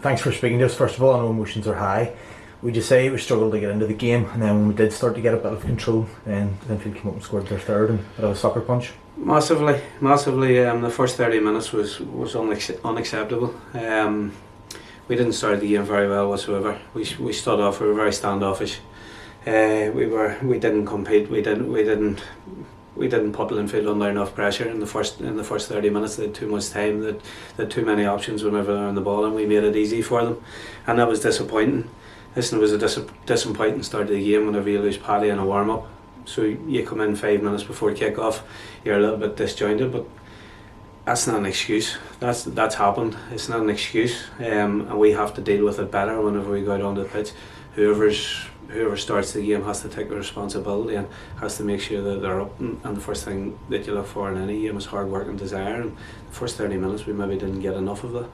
Thanks for speaking to us. First of all, I know emotions are high. Would you say we struggled to get into the game, and then when we did start to get a bit of control, then Linfield came up and scored their third and a bit of a sucker punch? Massively. The first 30 minutes was unacceptable. We didn't start the game very well whatsoever. We started off, we were very standoffish. We didn't compete. We didn't put Linfield under enough pressure in the first 30 minutes. They had too much time. They had too many options whenever they were on the ball, and we made it easy for them, and that was disappointing. Listen, it was a disappointing start to the game whenever you lose Paddy in a warm up. So you come in 5 minutes before kick off, you're a little bit disjointed, but that's not an excuse. That's happened. It's not an excuse, and we have to deal with it better whenever we go out onto the pitch. Whoever starts the game has to take the responsibility and has to make sure that they're up. And the first thing that you look for in any game is hard work and desire. And the first 30 minutes we maybe didn't get enough of that.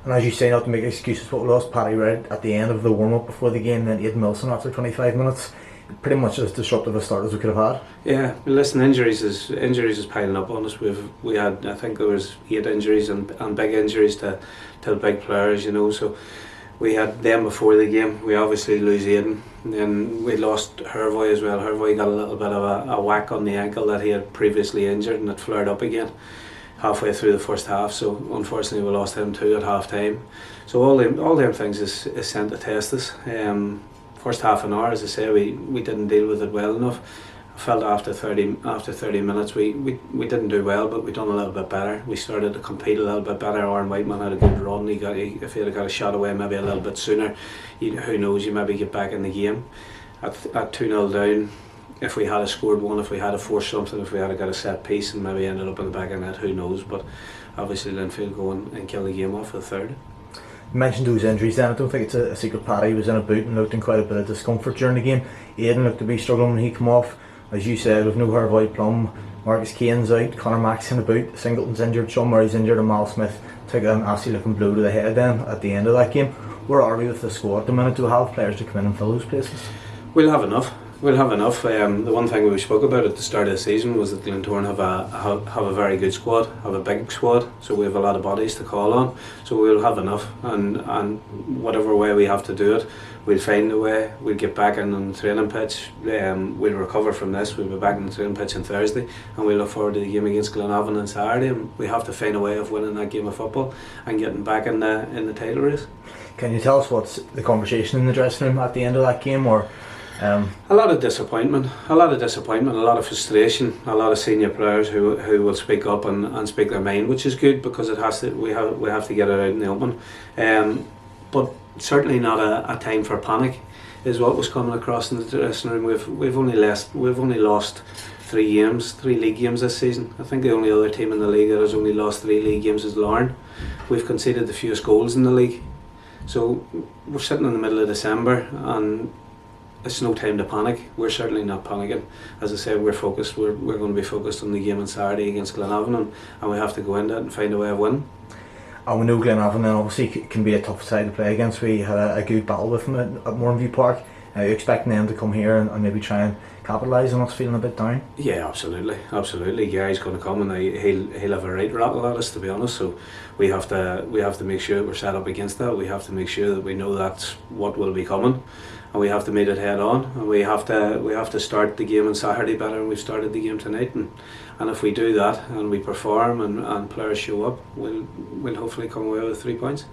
And as you say, not to make excuses, but we lost Paddy right at the end of the warm up before the game, then Aidan Milson after 25 minutes. Pretty much as disruptive a start as we could have had. Yeah, listen, injuries is piling up on us. We had, I think there was 8 injuries and big injuries to big players, you know. So we had them before the game. We obviously lose Aidan, and then we lost Hervoy as well. Hervoy got a little bit of a whack on the ankle that he had previously injured, and it flared up again halfway through the first half. So unfortunately we lost him too at half time. So all them things is sent to test us. First half an hour, as I say, we didn't deal with it well enough. I felt after 30 minutes we didn't do well, but we done a little bit better. We started to compete a little bit better. Aaron Whiteman had a good run. If he had got a shot away maybe a little bit sooner, who knows, you maybe get back in the game. At 2-0 down, if we had scored one, if we had forced something, if we had got a set piece and maybe ended up in the back of the net, who knows. But obviously Linfield go and kill the game off for the third. You mentioned those injuries then. I don't think it's a secret. Paddy was in a boot and looked in quite a bit of discomfort during the game. Aidan looked to be struggling when he came off. As you said, with no Hervoy Plum, Marcus Kane's out, Conor Mack's in a boot, Singleton's injured, Sean Murray's injured, and Mal Smith took an absolute looking blow to the head then at the end of that game. Where are we with the squad at the minute? Do we have players to come in and fill those places? We'll have enough. The one thing we spoke about at the start of the season was that Glentoran have a very good squad, have a big squad, so we have a lot of bodies to call on. So we'll have enough, and whatever way we have to do it, we'll find a way. We'll get back in on the training pitch. We'll recover from this. We'll be back in the training pitch on Thursday, and we look forward to the game against Glenavon on Saturday. And we have to find a way of winning that game of football and getting back in the title race. Can you tell us what's the conversation in the dressing room at the end of that game, or? A lot of disappointment, a lot of frustration, a lot of senior players who will speak up and speak their mind, which is good because we have to get it out in the open. But certainly not a time for panic, is what was coming across in the dressing room. We've only lost 3 league games this season. I think the only other team in the league that has only lost 3 league games is Larne. We've conceded the fewest goals in the league. So we're sitting in the middle of December and it's no time to panic. We're certainly not panicking. As I said, we're focused. We're going to be focused on the game on Saturday against Glenavon, and we have to go into it and find a way of winning. And we know Glenavon then obviously can be a tough side to play against. We had a good battle with them at Mourneview Park. Are you expecting them to come here and maybe try and capitalise on us feeling a bit down? Yeah, absolutely. Gary's going to come and he'll have a right rattle at us, to be honest. So we have to make sure we're set up against that. We have to make sure that we know that's what will be coming, and we have to meet it head on. And we have to start the game on Saturday better than we've started the game tonight. And if we do that and we perform and players show up, we'll hopefully come away with 3 points.